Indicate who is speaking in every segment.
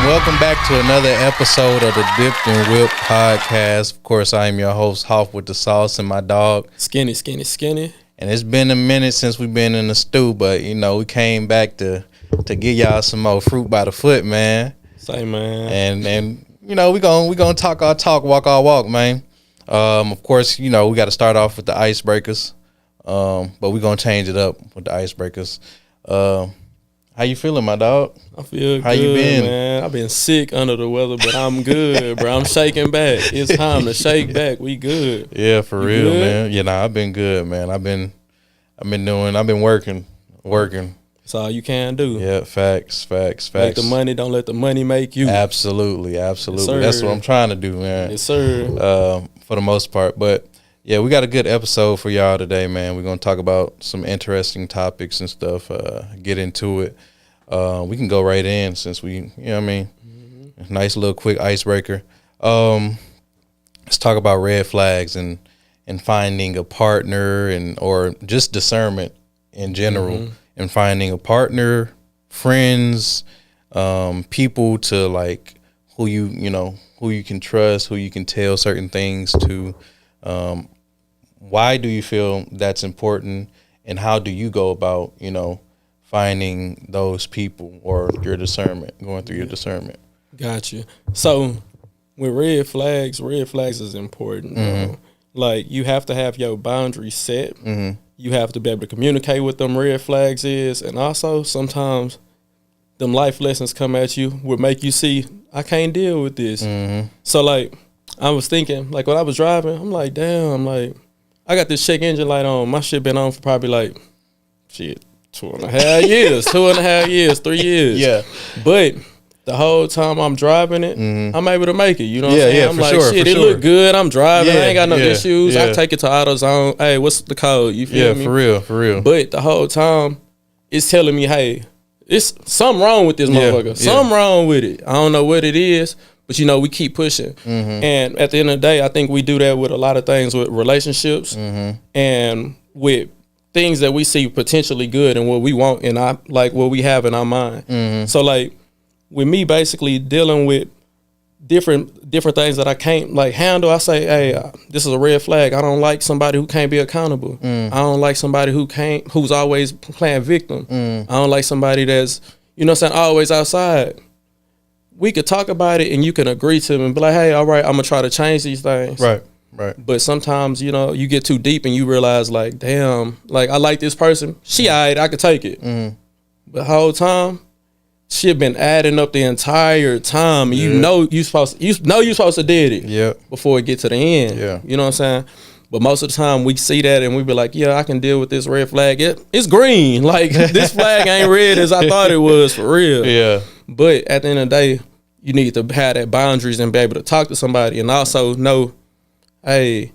Speaker 1: Welcome back to another episode of the DipdNWhipd Podcast. Of course, I am your host, Hoff with the sauce, and my dog.
Speaker 2: Skinny.
Speaker 1: And it's been a minute since we've been in the stew, but, you know, we came back to give y'all some more fruit by the foot, man.
Speaker 2: Say, man.
Speaker 1: And you know, we gonna talk our talk, walk our walk, man. Of course, you know, we got to start off with the icebreakers, but we're going to change it up with the icebreakers. How you feeling, my dog?
Speaker 2: I feel
Speaker 1: How
Speaker 2: good,
Speaker 1: you been?
Speaker 2: man. I've been sick under the weather, but I'm good, bro. I'm shaking back. It's time to shake back. We good.
Speaker 1: Yeah, for
Speaker 2: You
Speaker 1: real,
Speaker 2: good?
Speaker 1: man. Yeah, nah, I've been good, man. I've been working.
Speaker 2: That's all you can do.
Speaker 1: Yeah, facts.
Speaker 2: Make the money, don't let the money make you.
Speaker 1: Absolutely.
Speaker 2: Yes,
Speaker 1: That's what I'm trying to do, man.
Speaker 2: Yes, sir.
Speaker 1: For the most part, but yeah, we got a good episode for y'all today, man. We're gonna talk about some interesting topics and stuff. Get into it. We can go right in since we, you know what I mean. Mm-hmm. Nice little quick icebreaker. Let's talk about red flags and finding a partner or just discernment in general, and finding a partner, friends, people to like who you can trust, who you can tell certain things to. Why do you feel that's important, and how do you go about, you know, finding those people or your discernment, going through your discernment?
Speaker 2: Gotcha. So with red flags is important. Bro. Like, you have to have your boundaries set. You have to be able to communicate what them red flags is, and also sometimes them life lessons come at you would make you see, I can't deal with this. So like, I was thinking, like when I was driving, I'm like, damn, like I got this check engine light on. My shit been on for probably like 2.5 years, 2.5 years, 3 years.
Speaker 1: Yeah.
Speaker 2: But the whole time I'm driving it, I'm able to make it. You know what I'm saying? I'm
Speaker 1: for
Speaker 2: like,
Speaker 1: sure,
Speaker 2: shit,
Speaker 1: for
Speaker 2: it
Speaker 1: sure.
Speaker 2: look good. I'm driving. I ain't got no issues.
Speaker 1: yeah.
Speaker 2: I take it to AutoZone. Hey, what's the code? You feel me?
Speaker 1: For real.
Speaker 2: But the whole time, it's telling me, hey, it's something wrong with this motherfucker. Something wrong with it. I don't know what it is, but you know, we keep pushing. And at the end of the day, I think we do that with a lot of things, with relationships and with things that we see potentially good and what we want in our, like what we have in our mind. So like with me basically dealing with different things that I can't like handle, I say, hey, this is a red flag. I don't like somebody who can't be accountable. I don't like somebody who's always playing victim. I don't like somebody that's, you know what I'm saying, always outside. We could talk about it and you can agree to them and be like, hey, all right, I'm gonna try to change these things.
Speaker 1: Right.
Speaker 2: But sometimes, you know, you get too deep and you realize like, damn, like I like this person. She alright, I could take it. But the whole time, shit been adding up the entire time. You know you supposed to did it before it get to the end. You know what I'm saying? But most of the time we see that and we be like, yeah, I can deal with this red flag. It's green. Like this flag ain't red as I thought it was for real.
Speaker 1: Yeah.
Speaker 2: But at the end of the day, you need to have that boundaries and be able to talk to somebody and also know, hey,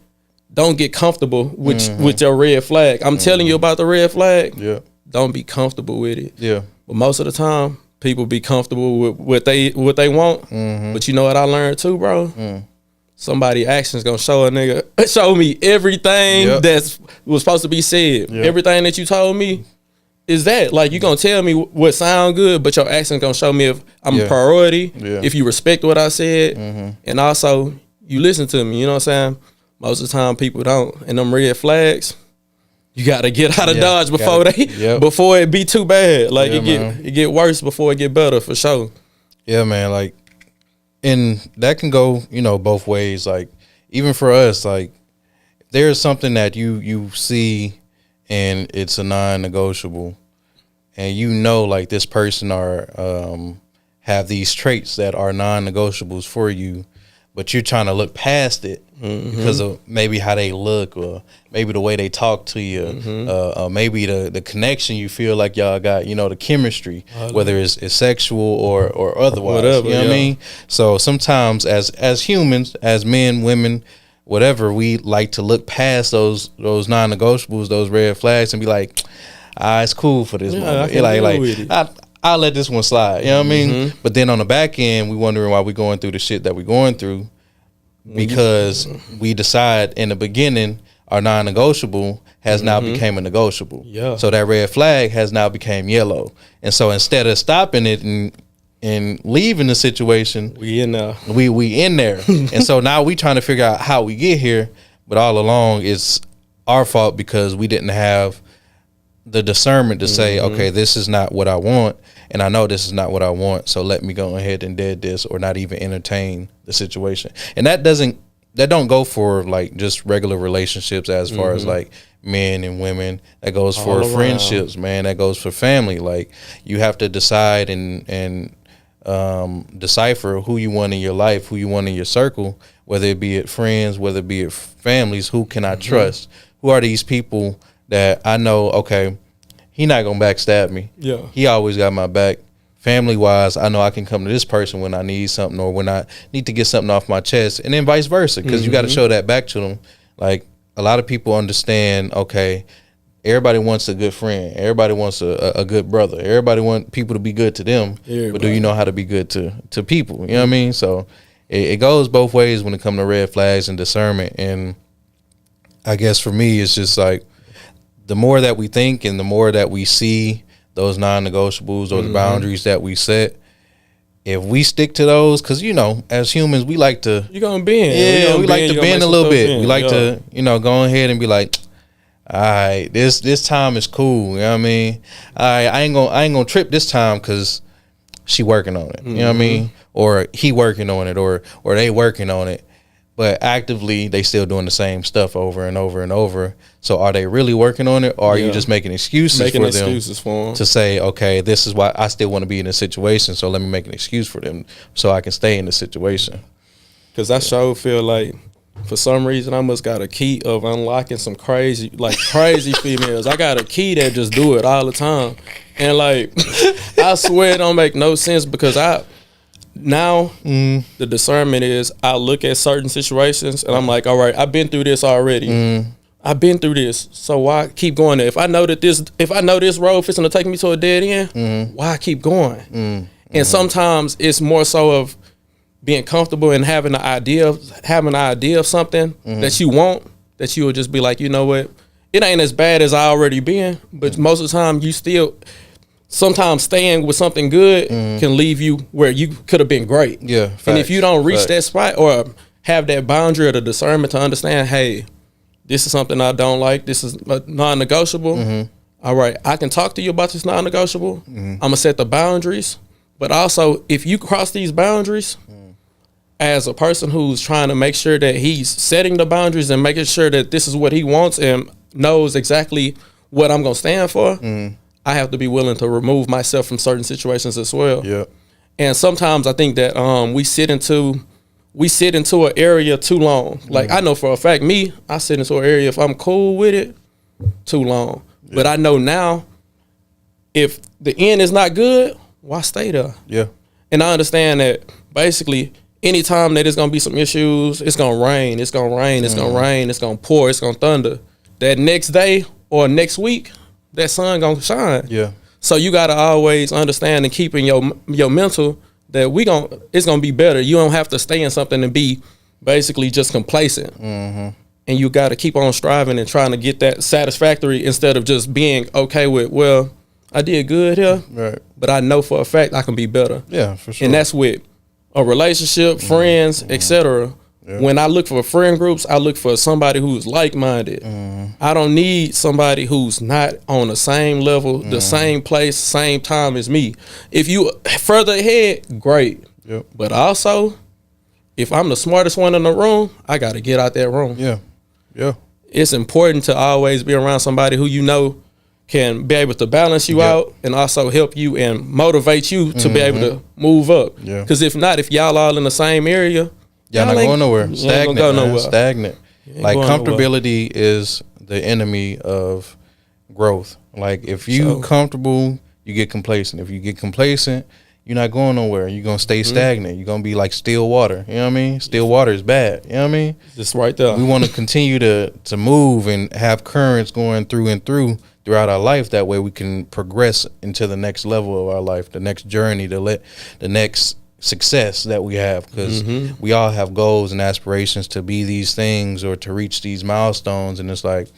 Speaker 2: don't get comfortable with your red flag. I'm telling you about the red flag.
Speaker 1: Yeah.
Speaker 2: Don't be comfortable with it.
Speaker 1: Yeah.
Speaker 2: But most of the time, people be comfortable with what they want. But you know what I learned too, bro? Somebody actions gonna show me everything that's was supposed to be said. Everything that you told me is that. Like, you gonna tell me what sound good, but your actions gonna show me if I'm a priority, if you respect what I said, and also you listen to me. You know what I'm saying? Most of the time people don't. And them red flags, you gotta get out of Dodge before it be too bad. Like it get worse before it get better, for sure.
Speaker 1: Yeah, man. Like, and that can go, you know, both ways. Like, even for us, like, there's something that you see and it's a non-negotiable, and you know, like, this person have these traits that are non-negotiables for you, but you're trying to look past it because of maybe how they look, or maybe the way they talk to you, maybe the connection you feel like y'all got, you know, the chemistry, whether it's sexual or otherwise.
Speaker 2: Whatever,
Speaker 1: you know what I mean? So sometimes as humans, as men, women, whatever, we like to look past those non-negotiables, those red flags, and be like, it's cool for this moment. I'll let this one slide. You know what I mean? But then on the back end, we wondering why we going through the shit that we're going through, because we decide in the beginning our non-negotiable has now became a negotiable.
Speaker 2: Yeah.
Speaker 1: So that red flag has now became yellow. And so instead of stopping it and and leaving the situation,
Speaker 2: we in there.
Speaker 1: We in there. And so now we trying to figure out how we get here, but all along it's our fault because we didn't have the discernment to say, okay, this is not what I want, and I know this is not what I want, so let me go ahead and dead this or not even entertain the situation. And that don't go for like just regular relationships as far as like men and women. That goes for friendships, man. That goes for family. Like you have to decide and decipher who you want in your life, who you want in your circle, whether it be it friends, whether it be it families. Who can I trust? Who are these people that I know, okay, he not gonna backstab me.
Speaker 2: Yeah.
Speaker 1: He always got my back. Family wise, I know I can come to this person when I need something or when I need to get something off my chest, and then vice versa, because you got to show that back to them. Like a lot of people understand, okay, everybody wants a good friend. Everybody wants a good brother. Everybody wants people to be good to them. But do you know how to be good to people? You know what I mean? So it goes both ways when it comes to red flags and discernment. And I guess for me, it's just like the more that we think and the more that we see those non-negotiables or the boundaries that we set, if we stick to those, because, you know, as humans, we like to...
Speaker 2: You're going to bend.
Speaker 1: Yeah, we like to bend a little bit. We like to, you know, go ahead and be like, all right, this time is cool. You know what I mean? All right, I ain't gonna trip this time because she working on it. You know what I mean? Or he working on it, or they working on it. But actively, they still doing the same stuff over and over and over. So are they really working on it, or are you just making excuses for them to say, okay, this is why I still want to be in this situation, so let me make an excuse for them so I can stay in the situation?
Speaker 2: Because I sure feel like, for some reason, I must got a key of unlocking some crazy females. I got a key that just do it all the time. And, like, I swear it don't make no sense because the discernment is I look at certain situations and I'm like, all right, I've been through this already. I've been through this, so why keep going there? If I know this road is gonna take me to a dead end, why keep going? And sometimes it's more so of being comfortable and having an idea of something that you want, that you will just be like, you know what, it ain't as bad as I already been, but most of the time you still. Sometimes staying with something good can leave you where you could have been great. Yeah, facts, and if you don't reach that spot or have that boundary or the discernment to understand, hey, this is something I don't like. This is non-negotiable. All right, I can talk to you about this non-negotiable. I'm gonna set the boundaries, but also if you cross these boundaries, as a person who's trying to make sure that he's setting the boundaries and making sure that this is what he wants and knows exactly what I'm gonna stand for. I have to be willing to remove myself from certain situations as well. Yeah. And sometimes I think that we sit into an area too long. Like I know for a fact, I sit into an area if I'm cool with it, too long. Yeah. But I know now, if the end is not good, why stay there? Yeah. And I understand that basically anytime that there's gonna be some issues, it's gonna rain, it's gonna rain, it's gonna rain, it's gonna pour, it's gonna thunder. That next day or next week, that sun gonna shine. Yeah. So you gotta always understand and keep in your mental that it's gonna be better. You don't have to stay in something and be basically just complacent. And you gotta keep on striving and trying to get that satisfactory instead of just being okay with, well, I did good here, right, but I know for a fact I can be better. Yeah, for sure. And that's with a relationship, friends, etc. Yeah. When I look for friend groups, I look for somebody who's like-minded. I don't need somebody who's not on the same level, the same place, same time as me. If you further ahead, great. Yep. But also, if I'm the smartest one in the room, I got to get out that room. Yeah, yeah. It's important to always be around somebody who you know can be able to balance you out and also help you and motivate you to be able to move up. Yeah. Because if not, if y'all all in the same area, y'all not going nowhere. Stagnant. Go nowhere. Stagnant. Like comfortability is the enemy of growth. Like if you comfortable, you get complacent. If you get complacent, you're not going nowhere. You're gonna stay stagnant. You're gonna be like still water. You know what I mean? Still water is bad. You know what I mean? Just right there.
Speaker 1: We want to continue to move and have currents going through and throughout our life. That way we can progress into the next level of our life, the next journey, the next success that we have, because we all have goals and aspirations to be these things or to reach these milestones. And it's like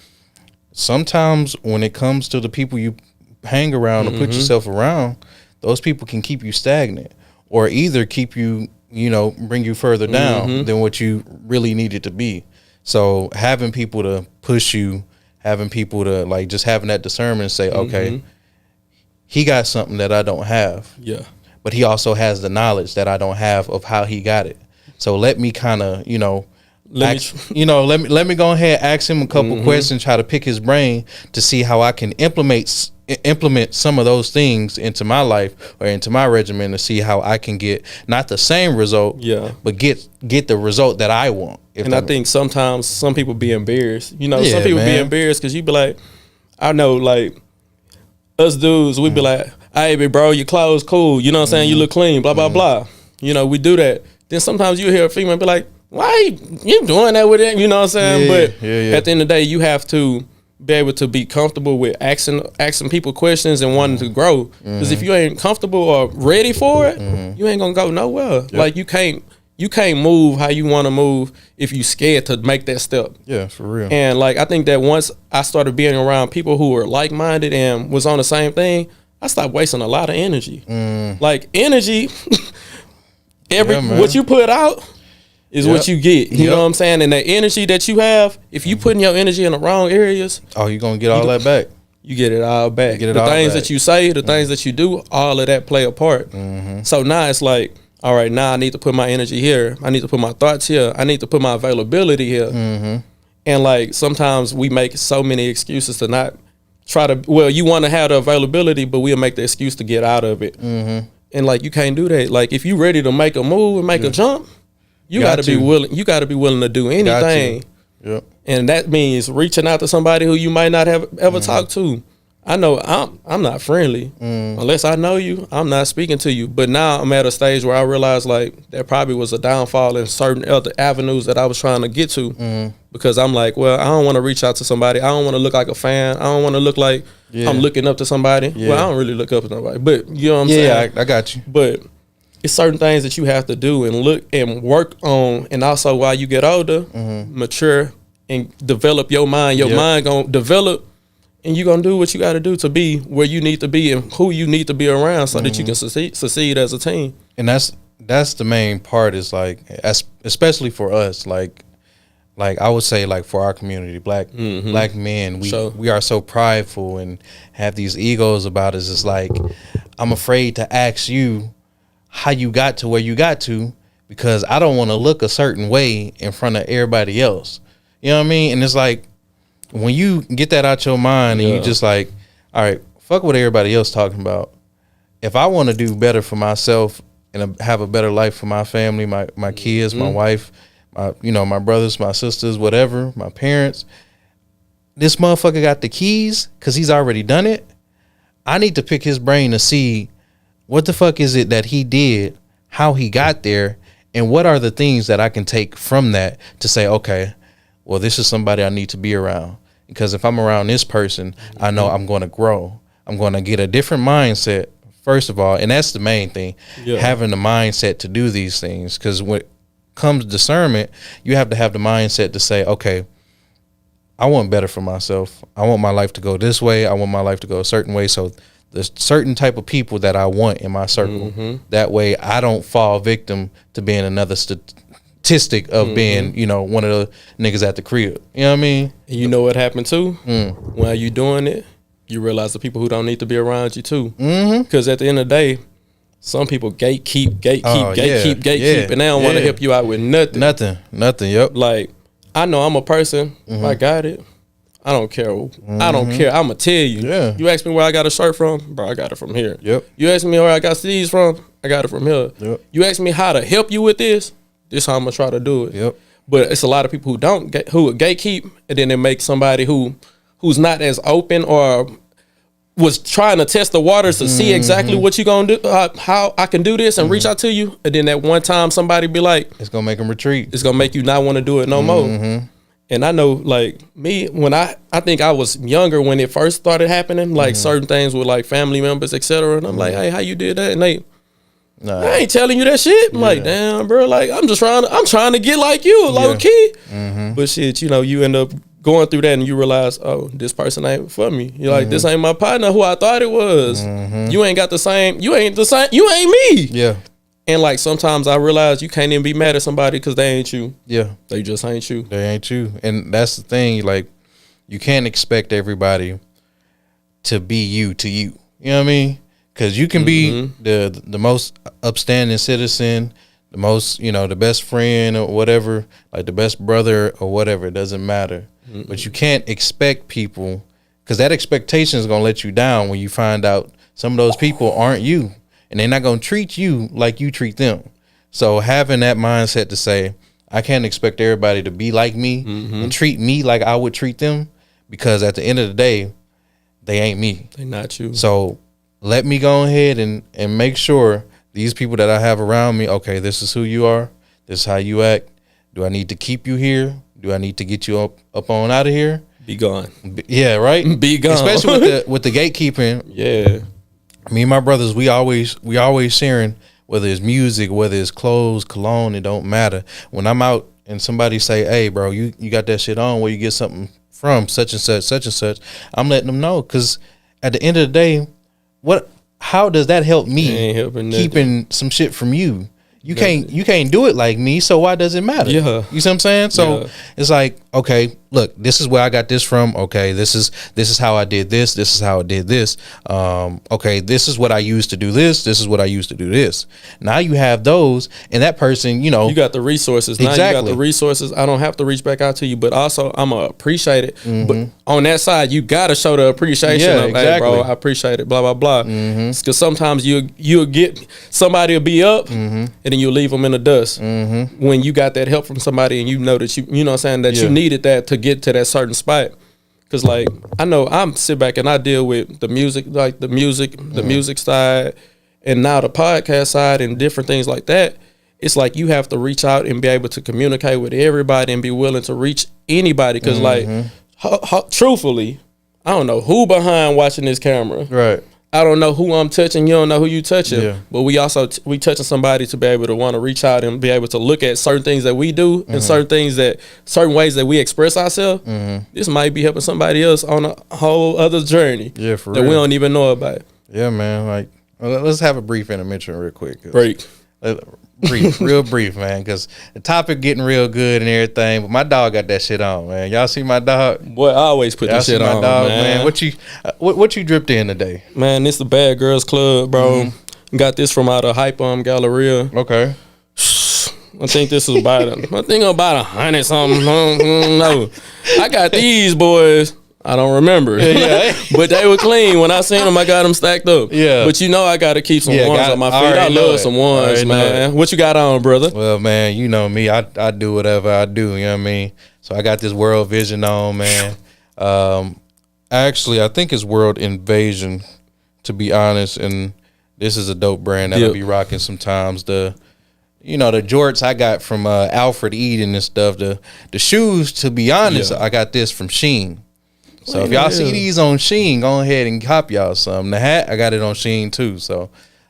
Speaker 1: sometimes when it comes to the people you hang around or put yourself around, those people can keep you stagnant, or either keep you, bring you further down than what you really needed to be. So having people to push you, having people to like just having that discernment and say, okay, he got something that I don't have.
Speaker 2: Yeah.
Speaker 1: But he also has the knowledge that I don't have of how he got it. So let me kind of, let me go ahead, ask him a couple questions, try to pick his brain to see how I can implement some of those things into my life or into my regimen to see how I can get not the same result, but get the result that I want.
Speaker 2: And I think sometimes some people be embarrassed. Some people be embarrassed because you be like, I know, like us dudes, we be like, hey, big bro, your clothes cool. You know what I'm saying? You look clean, blah, blah, blah. We do that. Then sometimes you hear a female be like, why you doing that with it? You know what I'm saying? But at the end of the day, you have to be able to be comfortable with asking people questions and wanting to grow. Because if you ain't comfortable or ready for it, you ain't gonna go nowhere. Yep. Like you can't move how you want to move if you scared to make that step.
Speaker 1: Yeah, for real.
Speaker 2: And like I think that once I started being around people who were like minded and was on the same thing, I stopped wasting a lot of energy. Like energy, what you put out is what you get. You know what I'm saying? And the energy that you have, if you putting your energy in the wrong areas,
Speaker 1: you're gonna get all that back.
Speaker 2: You get it all back. The things that you say, the things that you do, all of that play a part. So now it's like, all right, now I need to put my energy here. I need to put my thoughts here. I need to put my availability here. And like sometimes we make so many excuses to not try to. Well, you want to have the availability, but we'll make the excuse to get out of it. And like you can't do that. Like if you ready to make a move and make a jump, you got to be willing. You got to be willing to do anything.
Speaker 1: Yep.
Speaker 2: And that means reaching out to somebody who you might not have ever talked to. I know I'm not friendly unless I know you. I'm not speaking to you. But now I'm at a stage where I realize like that probably was a downfall in certain other avenues that I was trying to get to because I'm like, well, I don't want to reach out to somebody. I don't want to look like a fan. I don't want to look like I'm looking up to somebody. Well, I don't really look up to nobody, but you know what I'm saying?
Speaker 1: Yeah, I got you.
Speaker 2: But it's certain things that you have to do and look and work on, and also while you get older, mature and develop your mind. Your mind gonna develop. And you're going to do what you got to do to be where you need to be and who you need to be around so that you can succeed as a team.
Speaker 1: And that's the main part is like, especially for us, like I would say like for our community, black men, we are so prideful and have these egos about us. It's like, I'm afraid to ask you how you got to where you got to because I don't want to look a certain way in front of everybody else. You know what I mean? And it's like, when you get that out your mind and you just like, all right, fuck what everybody else talking about. If I want to do better for myself and have a better life for my family, my kids, my wife, my brothers, my sisters, whatever, my parents, this motherfucker got the keys because he's already done it. I need to pick his brain to see what the fuck is it that he did, how he got there, and what are the things that I can take from that to say, okay, well, this is somebody I need to be around because if I'm around this person, I know I'm going to grow. I'm going to get a different mindset, first of all. And that's the main thing, having the mindset to do these things. Because when it comes to discernment, you have to have the mindset to say, okay, I want better for myself. I want my life to go this way. I want my life to go a certain way. So there's certain type of people that I want in my circle. That way I don't fall victim to being another statistic of being, one of the niggas at the crib. You know what I mean?
Speaker 2: And you know what happened too? While you doing it, you realize the people who don't need to be around you too. Because at the end of the day, some people gatekeep, and they don't want to help you out with nothing.
Speaker 1: Nothing, yep.
Speaker 2: Like, I know I'm a person, I got it. I don't care. I don't care. I'm going to tell you.
Speaker 1: Yeah.
Speaker 2: You ask me where I got a shirt from, bro, I got it from here.
Speaker 1: Yep.
Speaker 2: You ask me where I got these from, I got it from here.
Speaker 1: Yep.
Speaker 2: You ask me how to help you with this how I'm gonna try to do it.
Speaker 1: Yep.
Speaker 2: But it's a lot of people who gatekeep, and then they make somebody who's not as open or was trying to test the waters to see exactly what you gonna do, how I can do this and reach out to you. And then that one time somebody be like,
Speaker 1: it's gonna make them retreat.
Speaker 2: It's gonna make you not want to do it no more. And I know, like me, when I think I was younger when it first started happening, like certain things with like family members, etc. And I'm like, hey, how you did that? And they, I ain't telling you that shit. I'm like, damn, bro. Like, I'm trying to get like you, low key. But shit, you end up going through that and you realize, oh, this person ain't for me. You're like, this ain't my partner who I thought it was. You ain't me.
Speaker 1: Yeah.
Speaker 2: And like sometimes I realize you can't even be mad at somebody because they ain't you.
Speaker 1: Yeah.
Speaker 2: They just ain't you.
Speaker 1: They ain't you. And that's the thing, like, you can't expect everybody to be you to you. You know what I mean? Because you can be the most upstanding citizen, the most, you know, the best friend or whatever, like the best brother or whatever. It doesn't matter. But you can't expect people, because that expectation is going to let you down when you find out some of those people aren't you. And they're not going to treat you like you treat them. So having that mindset to say, I can't expect everybody to be like me and treat me like I would treat them, because at the end of the day, they ain't me.
Speaker 2: They not you.
Speaker 1: So let me go ahead and make sure these people that I have around me, okay, this is who you are. This is how you act. Do I need to keep you here? Do I need to get you up on out of here?
Speaker 2: Be gone.
Speaker 1: Yeah, right?
Speaker 2: Be gone.
Speaker 1: Especially with the gatekeeping.
Speaker 2: Yeah.
Speaker 1: Me and my brothers, we always sharing, whether it's music, whether it's clothes, cologne, it don't matter. When I'm out and somebody say, hey, bro, you got that shit on, where you get something from such and such, I'm letting them know, because at the end of the day, how does that help me keeping some shit from you? You can't do it like me, so why does it matter?
Speaker 2: Yeah.
Speaker 1: You see what I'm saying? So it's like, okay, look, this is where I got this from. Okay, this is how I did this. This is how I did this. Okay, this is what I used to do this. This is what I used to do this. Now you have those, and that person, you know,
Speaker 2: you got the resources. Now you got the resources. I don't have to reach back out to you, but also I'm gonna appreciate it. But on that side, you gotta show the appreciation of, hey, bro, I appreciate it. Blah blah blah. Because sometimes you'll get somebody will be up, and then you leave them in the dust when you got that help from somebody, and you know that you know what I'm saying, that you needed that to get to that certain spot. Because like I know I'm sit back and I deal with the music, like the music side, and now the podcast side and different things like that. It's like you have to reach out and be able to communicate with everybody and be willing to reach anybody. Because like truthfully, I don't know who behind watching this camera.
Speaker 1: Right.
Speaker 2: I don't know who I'm touching. You don't know who you touching. But we also we touching somebody to be able to want to reach out and be able to look at certain things that we do and certain ways that we express ourselves. This might be helping somebody else on a whole other journey.
Speaker 1: Yeah, for
Speaker 2: that
Speaker 1: real.
Speaker 2: We don't even know about.
Speaker 1: Yeah, man. Like, let's have a brief intervention real quick. Real brief, man, because the topic getting real good and everything. But my dog got that shit on, man. Y'all see my dog?
Speaker 2: Boy, I always put that shit on,
Speaker 1: dog,
Speaker 2: man.
Speaker 1: What you dripped in today?
Speaker 2: Man, this the Bad Girls Club, bro. Got this from out of Hype Galleria.
Speaker 1: Okay.
Speaker 2: I think this is about about 100 something. No, I got these boys. I don't remember. But they were clean. When I seen them, I got them stacked up. Yeah. But you know I got to keep some ones on my feet. I love some ones, man. What you got on, brother?
Speaker 1: Well, man, you know me. I do whatever I do, you know what I mean? So I got this World Vision on, man. Actually, I think it's World Invasion, to be honest. And this is a dope brand that I'll be rocking sometimes. The jorts I got from Alfred Eden and stuff. The shoes, to be honest, I got this from Shein. So if y'all see these on Shein, go ahead and cop y'all some. The hat, I got it on Shein too. So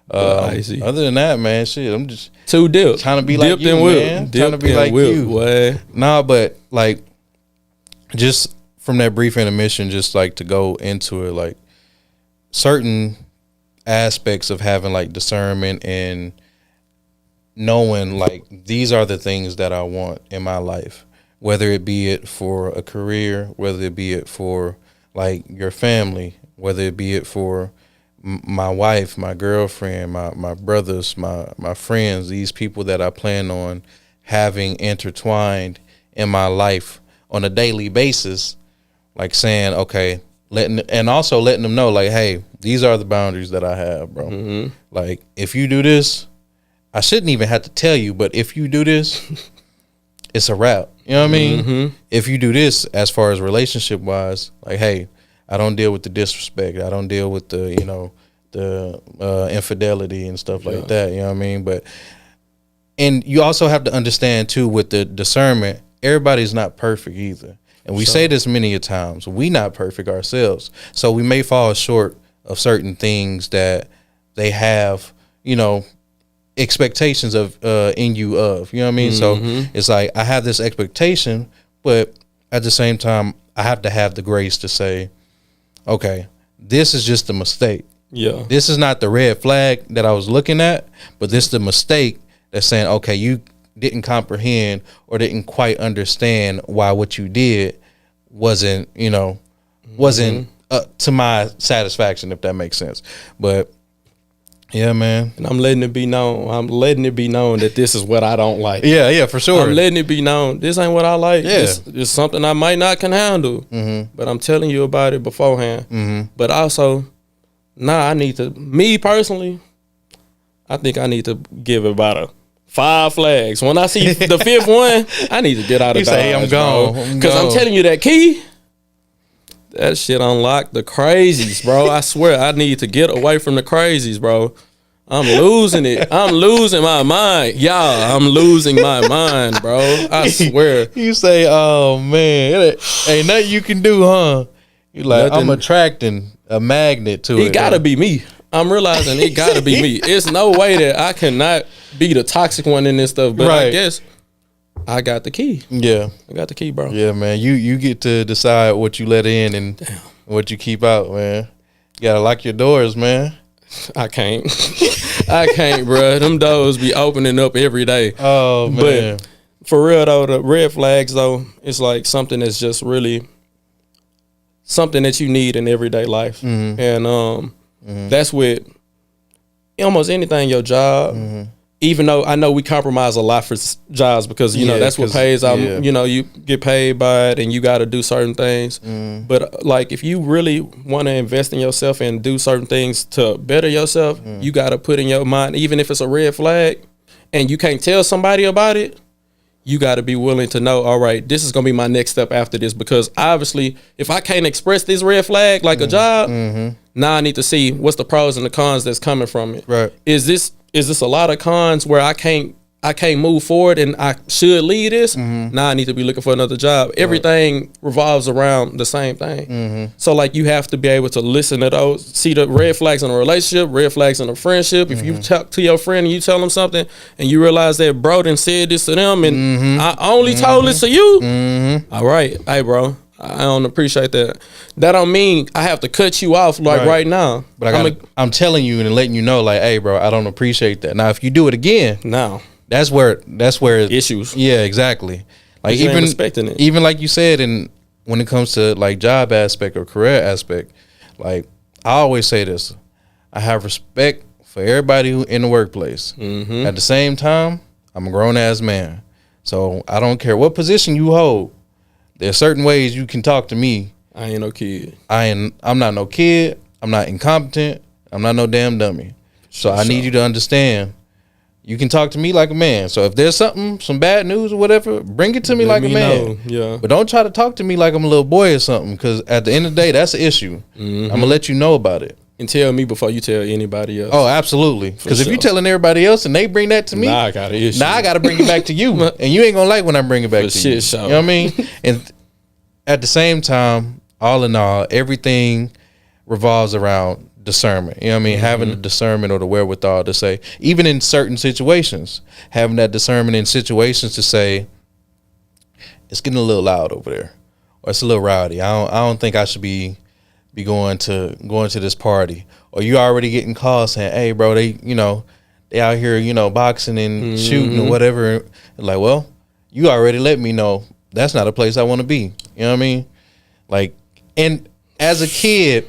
Speaker 1: other than that, man, shit, I'm just
Speaker 2: trying
Speaker 1: to be like you, man. Trying to be like you. Nah, but like just from that brief intermission, just like to go into it, like certain aspects of having like discernment and knowing like these are the things that I want in my life. Whether it be it for a career, whether it be it for like your family, whether it be it for my wife, my girlfriend, my brothers, my friends, these people that I plan on having intertwined in my life on a daily basis, like saying, okay, letting them know, like, hey, these are the boundaries that I have, bro. Like, if you do this, I shouldn't even have to tell you, but if you do this, it's a wrap. You know what I mean? If you do this, as far as relationship wise, like, hey, I don't deal with the disrespect. I don't deal with the, the infidelity and stuff like that. You know what I mean? And you also have to understand too, with the discernment, everybody's not perfect either. And we say this many a times. We not perfect ourselves. So we may fall short of certain things that they have, expectations of in you of, you know what I mean? So it's like I have this expectation, but at the same time I have to have the grace to say, okay, this is just a mistake.
Speaker 2: Yeah.
Speaker 1: This is not the red flag that I was looking at, but this is the mistake that's saying, okay, you didn't comprehend or didn't quite understand why what you did wasn't to my satisfaction, if that makes sense. But yeah, man.
Speaker 2: And I'm letting it be known. I'm letting it be known that this is what I don't like.
Speaker 1: Yeah, for sure.
Speaker 2: I'm letting it be known. This ain't what I like.
Speaker 1: Yeah.
Speaker 2: It's something I might not can handle. But I'm telling you about it beforehand. But also, I need to, me personally, I think I need to give it about 5 flags. When I see the 5th one, I need to get out of Dodge.
Speaker 1: Say, I'm gone.
Speaker 2: Because I'm telling you that key, that shit unlocked the crazies, bro. I swear I need to get away from the crazies, bro. I'm losing it. I'm losing my mind. Y'all, I'm losing my mind, bro. I swear.
Speaker 1: You say, oh, man, ain't nothing you can do, huh? You like, I'm attracting a magnet to it.
Speaker 2: It gotta be me. I'm realizing it gotta be me. It's no way that I cannot be the toxic one in this stuff, but I guess I got the key.
Speaker 1: Yeah.
Speaker 2: I got the key, bro.
Speaker 1: Yeah, man. You get to decide what you let in and what you keep out, man. You gotta lock your doors, man.
Speaker 2: I can't. I can't, bro. Them doors be opening up every day.
Speaker 1: Oh, man.
Speaker 2: But for real, though, the red flags, though, it's like something that's just really something that you need in everyday life. And that's with almost anything, your job. Even though I know we compromise a lot for jobs because, you know, that's what pays out. You know, you get paid by it and you got to do certain things. But like, if you really want to invest in yourself and do certain things to better yourself, you got to put in your mind, even if it's a red flag and you can't tell somebody about it, you got to be willing to know, all right, this is going to be my next step after this. Because obviously, if I can't express this red flag like a job, now I need to see what's the pros and the cons that's coming from it.
Speaker 1: Right.
Speaker 2: Is this a lot of cons where I can't move forward and I should leave this? Now I need to be looking for another job. Everything revolves around the same thing. So like, you have to be able to listen to those, see the red flags in a relationship, red flags in a friendship. If you talk to your friend and you tell them something and you realize that bro done said this to them and I only told this to you, all right, hey bro, I don't appreciate that. That don't mean I have to cut you off right now.
Speaker 1: But I'm telling you and letting you know, like, hey, bro, I don't appreciate that. Now, if you do it again, that's where
Speaker 2: issues.
Speaker 1: Yeah, exactly. Like,
Speaker 2: even respecting it.
Speaker 1: Even like you said, and when it comes to like job aspect or career aspect, like I always say this: I have respect for everybody who in the workplace. At the same time, I'm a grown ass man, so I don't care what position you hold. There's certain ways you can talk to me.
Speaker 2: I ain't no kid.
Speaker 1: I'm not no kid. I'm not incompetent. I'm not no damn dummy. So I need you to understand. You can talk to me like a man. So if there's some bad news or whatever, bring it to me like a man.
Speaker 2: Yeah.
Speaker 1: But don't try to talk to me like I'm a little boy or something, because at the end of the day, that's an issue. I'm going to let you know about it.
Speaker 2: And tell me before you tell anybody else.
Speaker 1: Oh, absolutely. Because if you're telling everybody else and they bring that to me,
Speaker 2: I got an issue.
Speaker 1: Now I got to bring it back to you. And you ain't going to like when I bring it back to you.
Speaker 2: Show.
Speaker 1: You know what I mean? And at the same time, all in all, everything revolves around discernment. You know what I mean? Having the discernment or the wherewithal to say, even in certain situations, having that discernment in situations to say, it's getting a little loud over there, or it's a little rowdy. I don't think I should be going to this party. Or you already getting calls saying, hey bro, they out here, boxing and shooting or whatever. Like, well, you already let me know that's not a place I want to be. You know what I mean? Like, and as a kid,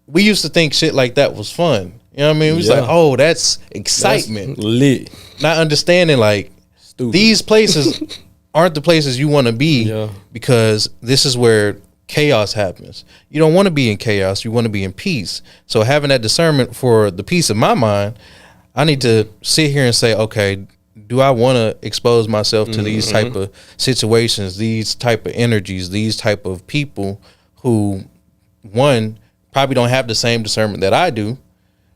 Speaker 1: we used to think shit like that was fun. You know what I mean? We was like, oh, that's excitement.
Speaker 2: That's lit.
Speaker 1: Not understanding, like, these places aren't the places you want to be because this is where chaos happens. You don't want to be in chaos. You want to be in peace. So having that discernment for the peace of my mind, I need to sit here and say, okay, do I want to expose myself to these type of situations, these type of energies, these type of people who, one, probably don't have the same discernment that I do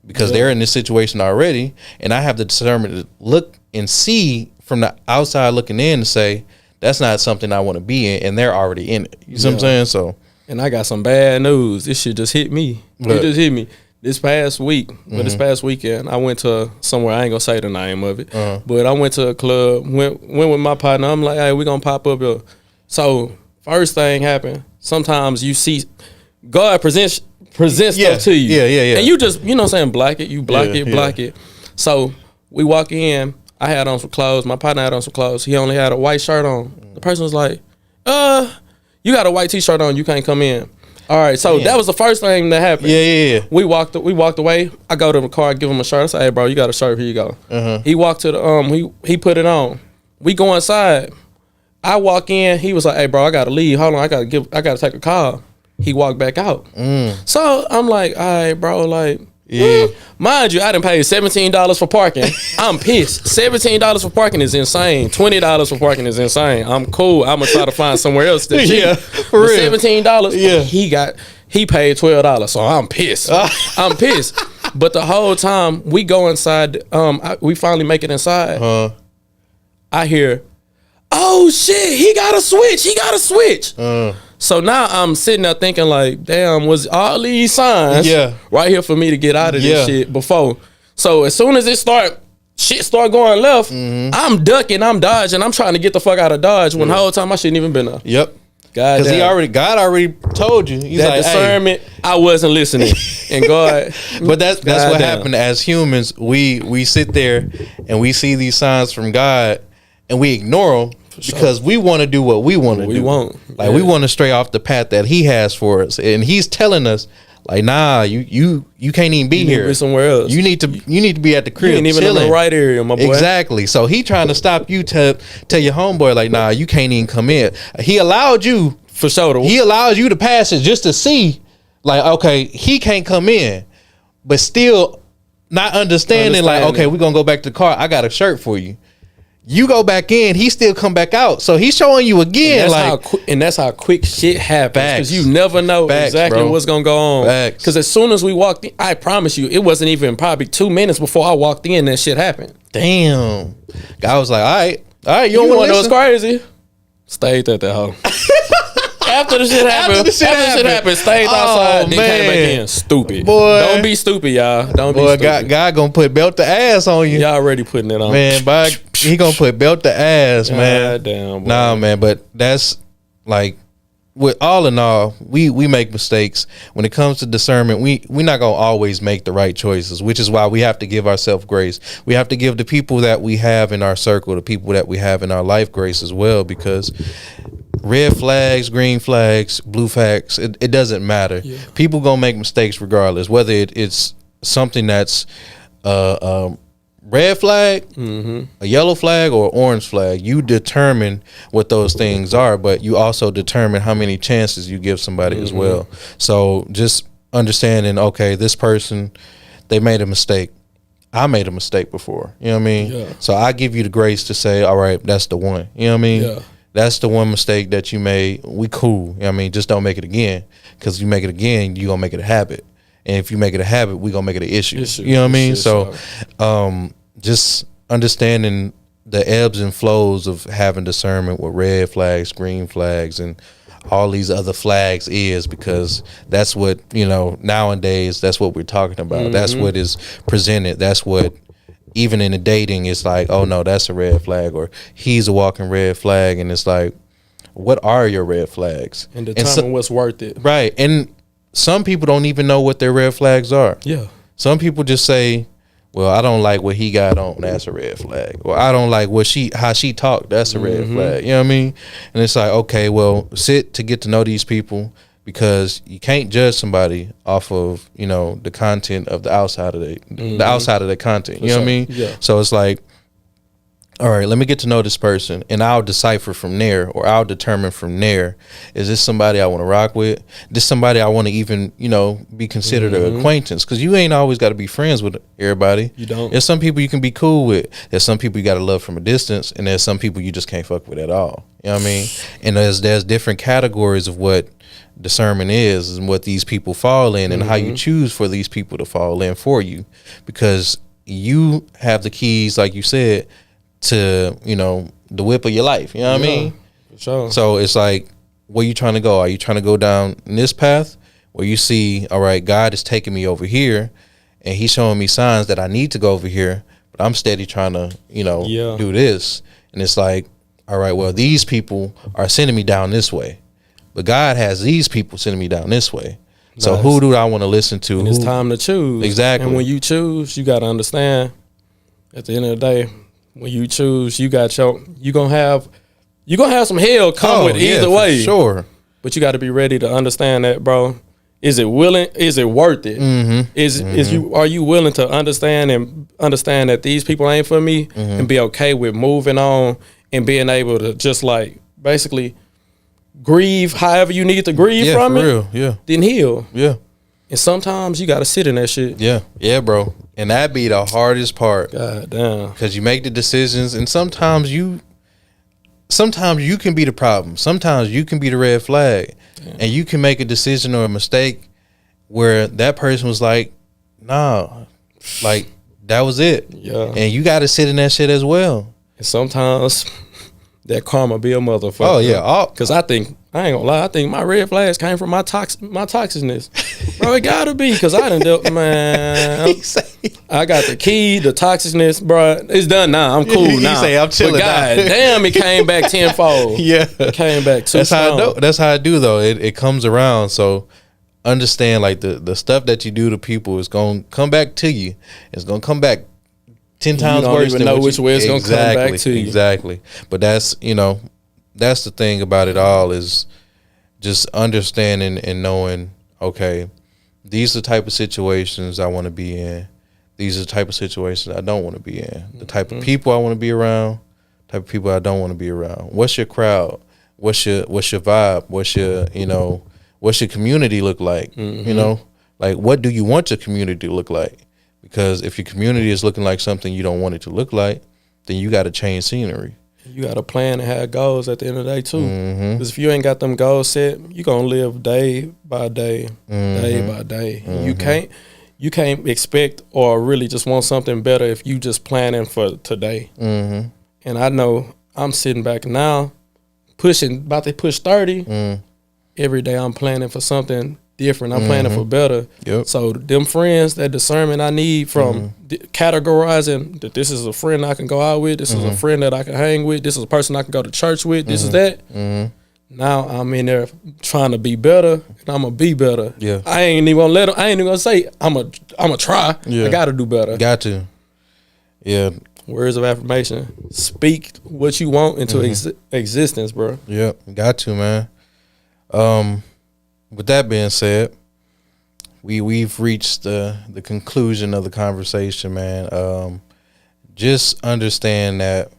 Speaker 1: because they're in this situation already, and I have the discernment to look and see from the outside looking in and say, that's not something I want to be in, and they're already in it. You see what I'm saying? So, and
Speaker 2: I got some bad news. This shit just hit me. It just hit me. This past week, this past weekend, I went to somewhere, I ain't gonna say the name of it, but I went to a club, went with my partner. I'm like, hey, we gonna pop up here. So first thing happened, sometimes you see, God presents stuff to you.
Speaker 1: Yeah.
Speaker 2: And you just, you know what I'm saying, block it. So we walk in. I had on some clothes. My partner had on some clothes. He only had a white shirt on. The person was like, you got a white t-shirt on. You can't come in. All right, so that was the first thing that happened.
Speaker 1: Yeah.
Speaker 2: We walked away. I go to the car, give him a shirt. I say, hey, bro, you got a shirt. Here you go. He walked to the he put it on. We go inside. I walk in. He was like, hey, bro, I gotta leave. Hold on, I gotta take a call. He walked back out. So I'm like, all right, bro, like. Yeah. Mind you, I done paid $17 for parking. I'm pissed. $17 for parking is insane. $20 for parking is insane. I'm cool. I'm gonna try to find somewhere else to cheap.
Speaker 1: Yeah, for real.
Speaker 2: $17.
Speaker 1: Yeah.
Speaker 2: He paid $12. So I'm pissed. I'm pissed. But the whole time we go inside, we finally make it inside. I hear, oh shit, he got a switch. So now I'm sitting there thinking like, damn, was all these signs right here for me to get out of this shit before? So as soon as shit start going left, I'm ducking, I'm dodging, I'm trying to get the fuck out of Dodge when the whole time I shouldn't even been there.
Speaker 1: Yep. Because God already told you. He's
Speaker 2: that
Speaker 1: like,
Speaker 2: discernment, I wasn't listening. And God.
Speaker 1: But that's what happened as humans. We sit there and we see these signs from God and we ignore them. Because we want to do what we want to do. We want to stray off the path that he has for us. And he's telling us, like, nah, you can't even be here.
Speaker 2: Be somewhere else.
Speaker 1: You need to be at the crib.
Speaker 2: You ain't even in the right area, my boy.
Speaker 1: Exactly. So he trying to stop you to tell your homeboy, like, nah, you can't even come in. He allowed you
Speaker 2: for sure.
Speaker 1: He allows you to pass it just to see, like, okay, he can't come in, but still not understanding. Like, okay, we're gonna go back to the car. I got a shirt for you. You go back in, he still come back out. So he's showing you again,
Speaker 2: and that's how quick shit happens. Because you never know exactly what's gonna go on. Because as soon as we walked in, I promise you, it wasn't even probably 2 minutes before I walked in that shit happened.
Speaker 1: Damn. I was like, all right, you
Speaker 2: don't
Speaker 1: want
Speaker 2: to know what's crazy? Stayed at that hoe. After the shit happened, stayed outside, then came back in. Stupid. Boy. Don't be stupid, y'all. Don't be stupid.
Speaker 1: God gonna put belt to ass on you.
Speaker 2: Y'all already putting it on.
Speaker 1: Man, he gonna put belt to ass, man.
Speaker 2: Damn, boy.
Speaker 1: Nah, man, but that's like, with all in all, we make mistakes. When it comes to discernment, we not gonna always make the right choices, which is why we have to give ourselves grace. We have to give the people that we have in our circle, the people that we have in our life, grace as well, because red flags, green flags, blue flags, it doesn't matter. Yeah. People gonna make mistakes regardless, whether it's something that's red flag, a yellow flag, or orange flag. You determine what those things are, but you also determine how many chances you give somebody as well. So just understanding, okay, this person, they made a mistake. I made a mistake before. You know what I mean? Yeah. So I give you the grace to say, all right, that's the one. You know what I mean? Yeah. That's the one mistake that you made. We cool. You know what I mean? Just don't make it again. Because you make it again, you're going to make it a habit. And if you make it a habit, we're going to make it an issue. You know what I mean? So just understanding the ebbs and flows of having discernment with red flags, green flags, and all these other flags is, because that's what, nowadays, that's what we're talking about. That's what is presented. That's what, even in the dating, it's like, oh no, that's a red flag, or he's a walking red flag. And it's like, what are your red flags?
Speaker 2: And determine what's worth it.
Speaker 1: Right. And some people don't even know what their red flags are. Yeah. Some people just say, well, I don't like what he got on, that's a red flag. Or I don't like how she talked, that's a red flag. You know what I mean? And it's like, okay, well, sit to get to know these people, because you can't judge somebody off of, the content of the outside of the outside of the content. You know what I mean? Yeah. So it's like, all right, let me get to know this person, and I'll decipher from there, or I'll determine from there, is this somebody I want to rock with? This somebody I want to even, be considered an acquaintance? Because you ain't always got to be friends with everybody.
Speaker 2: You don't.
Speaker 1: There's some people you can be cool with. There's some people you got to love from a distance, and there's some people you just can't fuck with at all. You know what I mean? And there's different categories of what discernment is, and what these people fall in, and how you choose for these people to fall in for you, because you have the keys, like you said, to the whip of your life. You know what I mean?
Speaker 2: For sure.
Speaker 1: So it's like, where you trying to go? Are you trying to go down this path where you see, all right, God is taking me over here, and he's showing me signs that I need to go over here, but I'm steady trying to do this, and it's like, all right, well, these people are sending me down this way, but God has these people sending me down this way. So who do I want to listen to?
Speaker 2: And it's time to choose.
Speaker 1: Exactly.
Speaker 2: And when you choose, you got to understand. At the end of the day, when you choose, you gonna have some hell come with either way.
Speaker 1: Sure.
Speaker 2: But you got to be ready to understand that, bro. Is it worth it? Mm-hmm. Are you willing to understand that these people ain't for me, and be okay with moving on and being able to just like basically grieve however you need to grieve from it?
Speaker 1: Real. Yeah.
Speaker 2: Then heal.
Speaker 1: Yeah.
Speaker 2: And sometimes you got to sit in that shit.
Speaker 1: Yeah. Yeah, bro. And that be the hardest part.
Speaker 2: God damn.
Speaker 1: Because you make the decisions, and sometimes you can be the problem. Sometimes you can be the red flag. Damn. And you can make a decision or a mistake where that person was like, nah, like that was it. Yeah. And you got to sit in that shit as well.
Speaker 2: And sometimes that karma be a motherfucker.
Speaker 1: Oh, yeah.
Speaker 2: Because I ain't gonna lie, I think my red flags came from my toxicness. Bro, it gotta be, because I done dealt, man. I got the key, the toxicness, bro. It's done now. I'm cool now.
Speaker 1: Say, I'm chilling.
Speaker 2: But God damn, it came back tenfold.
Speaker 1: Yeah.
Speaker 2: It came back too strong.
Speaker 1: That's how I do, though. It comes around. So understand, like, the stuff that you do to people is going to come back to you. It's going to come back 10 times worse.
Speaker 2: You don't even know which way it's going to come back to you.
Speaker 1: Exactly. But that's the thing about it all, is just understanding and knowing, okay, these are the type of situations I want to be in. These are the type of situations I don't want to be in. The type of people I want to be around, type of people I don't want to be around. What's your crowd? What's your vibe? What's your community look like? Like, what do you want your community to look like? Because if your community is looking like something you don't want it to look like, then you got to change scenery.
Speaker 2: You got to plan and have goals at the end of the day, too. Because if you ain't got them goals set, you going to live day by day, day by day. You can't expect or really just want something better if you just planning for today. And I know I'm sitting back now, about to push 30. Every day I'm planning for something different. I'm planning for better. Yep. So them friends, that discernment I need from categorizing that this is a friend I can go out with, this is a friend that I can hang with, this is a person I can go to church with, this is that. Now I'm in there trying to be better, and I'm gonna be better. Yeah. I ain't even gonna say I'm gonna try. Yeah. I gotta do better.
Speaker 1: Got to. Yeah.
Speaker 2: Words of affirmation. Speak what you want into existence, bro.
Speaker 1: Yeah. Got to, man. With that being said, we've reached the conclusion of the conversation, man. Just understand that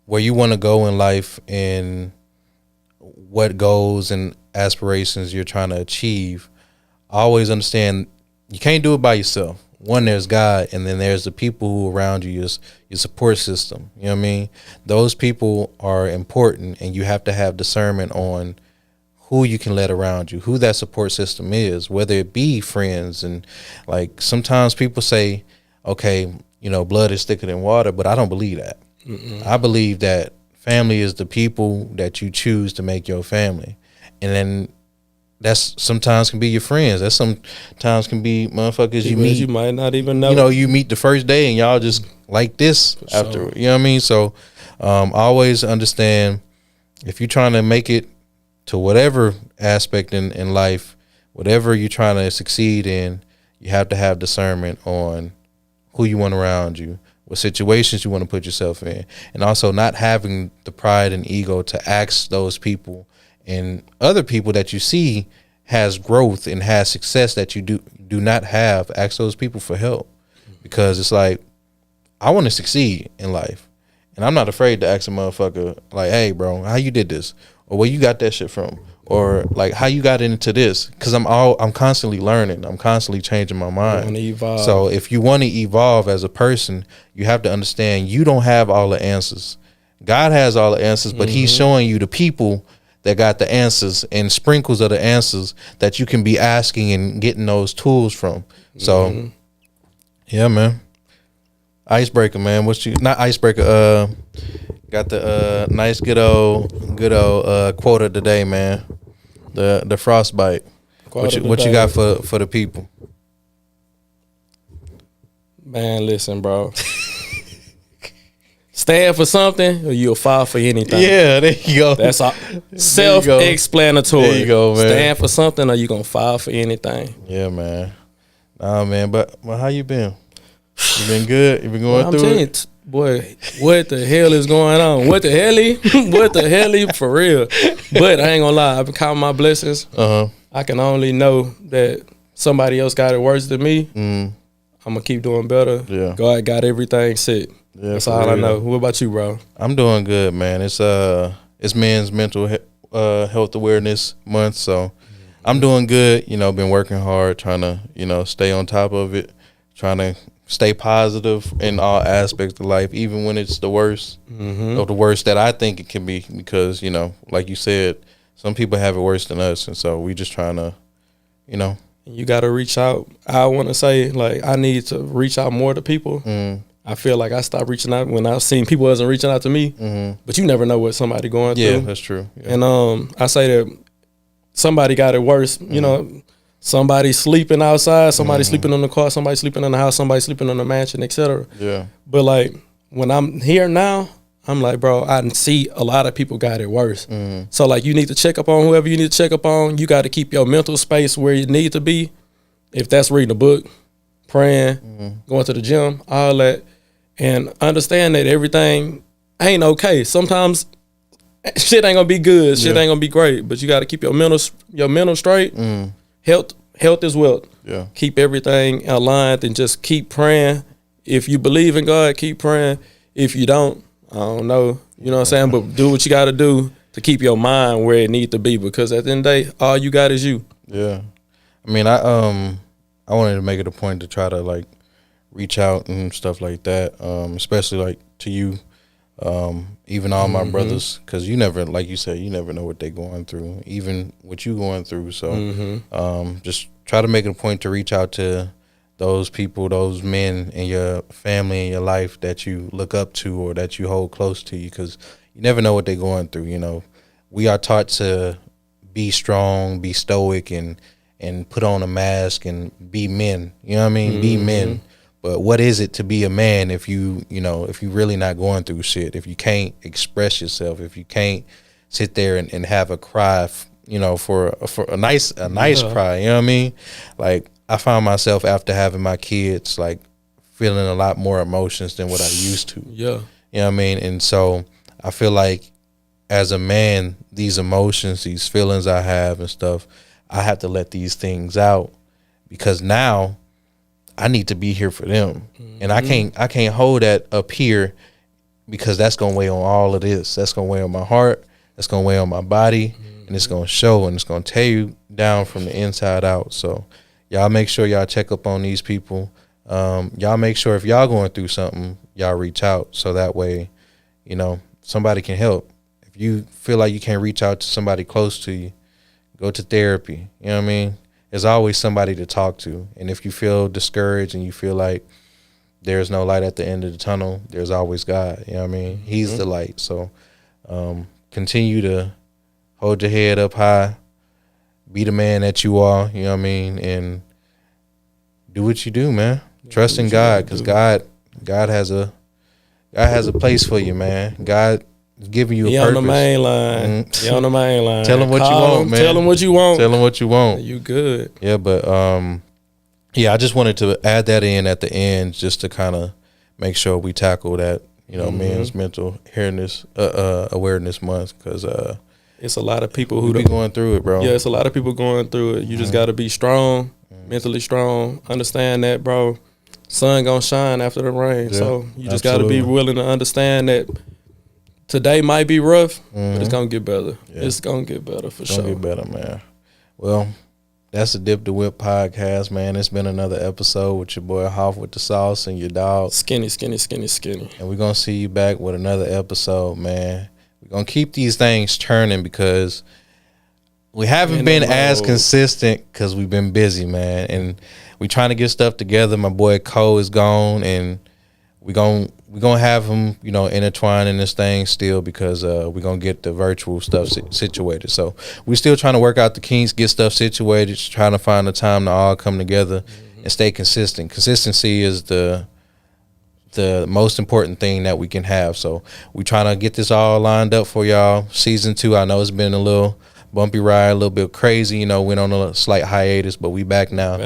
Speaker 1: where you want to go in life and what goals and aspirations you're trying to achieve, always understand you can't do it by yourself. One, there's God, and then there's the people who around you, your support system. You know what I mean? Those people are important, and you have to have discernment on who you can let around you, who that support system is, whether it be friends. And like sometimes people say, okay, blood is thicker than water, but I don't believe that. I believe that family is the people that you choose to make your family. And then that's sometimes can be your friends. That sometimes can be motherfuckers you meet.
Speaker 2: You might not even know.
Speaker 1: You meet the first day and y'all just like this after. Sure. You know what I mean? So always understand, if you're trying to make it to whatever aspect in life, whatever you're trying to succeed in, you have to have discernment on who you want around you, what situations you want to put yourself in, and also not having the pride and ego to ask those people and other people that you see has growth and has success that you do not have. Ask those people for help, because it's like, I want to succeed in life, and I'm not afraid to ask a motherfucker like, hey bro, how you did this, or where you got that shit from, or like how you got into this, because I'm constantly learning, I'm constantly changing my mind. So if you want to evolve as a person, you have to understand you don't have all the answers. God has all the answers, but he's showing you the people that got the answers and sprinkles of the answers that you can be asking and getting those tools from. So yeah, man. Icebreaker, man. Not icebreaker, got the nice good old quote of the day, man. The frostbite. What you got for the people?
Speaker 2: Man, listen, bro. stand for something or you'll fall for anything.
Speaker 1: Yeah, there you go.
Speaker 2: That's all. Self-explanatory.
Speaker 1: There you go, man.
Speaker 2: Stand for something or you gonna fall for anything.
Speaker 1: Yeah, man. Nah, man. But how you been? You been good? You been going through it?
Speaker 2: Boy, what the hell is going on? What the hell? What the hell? For real. But I ain't gonna lie. I've been counting my blessings. I can only know that somebody else got it worse than me. I'm gonna keep doing better.
Speaker 1: Yeah.
Speaker 2: God got everything set.
Speaker 1: Yeah,
Speaker 2: that's all I know. What about you, bro?
Speaker 1: I'm doing good, man. It's Men's Mental Health Awareness Month, so I'm doing good. You know, been working hard, trying to stay on top of it, trying to stay positive in all aspects of life, even when it's the worst, or the worst that I think it can be. Because like you said, some people have it worse than us, and so we just trying to,
Speaker 2: You got to reach out. I want to say, like, I need to reach out more to people. I feel like I stopped reaching out when I seen people wasn't reaching out to me. But you never know what somebody going through.
Speaker 1: Yeah, that's true. Yeah.
Speaker 2: And I say that somebody got it worse. Somebody sleeping outside, somebody sleeping in the car, somebody sleeping in the house, somebody sleeping in the mansion, etc.
Speaker 1: Yeah.
Speaker 2: But like when I'm here now, I'm like, bro, I see a lot of people got it worse. So like you need to check up on whoever you need to check up on. You got to keep your mental space where you need to be. If that's reading a book, praying, going to the gym, all that. And understand that everything ain't okay. Sometimes shit ain't gonna be good. Shit ain't gonna be great. But you got to keep your mental straight. Health is wealth.
Speaker 1: Yeah.
Speaker 2: Keep everything aligned and just keep praying. If you believe in God, keep praying. If you don't, I don't know. You know what I'm saying? But do what you got to do to keep your mind where it need to be. Because at the end of the day, all you got is you.
Speaker 1: Yeah. I mean, I wanted to make it a point to try to like reach out and stuff like that, especially like to you, even all my brothers, because you never, like you said, you never know what they're going through, even what you going through. So just try to make it a point to reach out to those people, those men in your family, in your life that you look up to or that you hold close to you, because you never know what they're going through. We are taught to be strong, be stoic, and put on a mask and be men. You know what I mean? Be men. But what is it to be a man if you really not going through shit, if you can't express yourself, if you can't sit there and have a cry, for a nice cry, you know what I mean? Like I found myself after having my kids, like feeling a lot more emotions than what I used to.
Speaker 2: Yeah.
Speaker 1: You know what I mean? And so I feel like as a man, these emotions, these feelings I have and stuff, I have to let these things out because now I need to be here for them. And I can't hold that up here because that's going to weigh on all of this. That's going to weigh on my heart. That's going to weigh on my body. And it's going to show and it's going to tear you down from the inside out. So y'all make sure y'all check up on these people. Y'all make sure if y'all going through something, y'all reach out. So that way, somebody can help. If you feel like you can't reach out to somebody close to you, go to therapy. You know what I mean? There's always somebody to talk to. And if you feel discouraged and you feel like there's no light at the end of the tunnel, there's always God. You know what I mean? He's the light. So continue to hold your head up high, be the man that you are, you know what I mean? And do what you do, man. Trust in God, because God has a place for you, man. God giving you a purpose.
Speaker 2: On the main line. He on the main line.
Speaker 1: Tell him what you want, man.
Speaker 2: Tell him what you want.
Speaker 1: Tell him what you want.
Speaker 2: You good.
Speaker 1: Yeah, but I just wanted to add that in at the end just to kind of make sure we tackle that, Men's Mental Awareness Month, because
Speaker 2: it's a lot of people who
Speaker 1: be going through it, bro.
Speaker 2: Yeah, it's a lot of people going through it. You just got to be strong, mentally strong. Understand that, bro. Sun gonna shine after the rain. Yeah, so you just got to be willing to understand that today might be rough, but it's gonna get better. Yeah. It's gonna get better for sure.
Speaker 1: It's gonna get better, man. Well, that's the DipdNWhipd Podcast, man. It's been another episode with your boy Hoff with the sauce and your dog.
Speaker 2: Skinny.
Speaker 1: And we're gonna see you back with another episode, man. We're gonna keep these things turning because we haven't been as consistent because we've been busy, man. And we trying to get stuff together. My boy Cole is gone, and we're gonna have him, intertwined in this thing still because we're gonna get the virtual stuff situated. So we're still trying to work out the kinks, get stuff situated, trying to find the time to all come together and stay consistent. Consistency is the the most important thing that we can have. So we trying to get this all lined up for y'all. Season 2, I know it's been a little bumpy ride, a little bit crazy, you know, went on a slight hiatus, but we back now.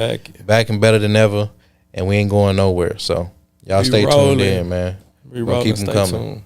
Speaker 1: Back and better than ever, and we ain't going nowhere. So y'all stay tuned in, man.
Speaker 2: We're gonna keep them coming.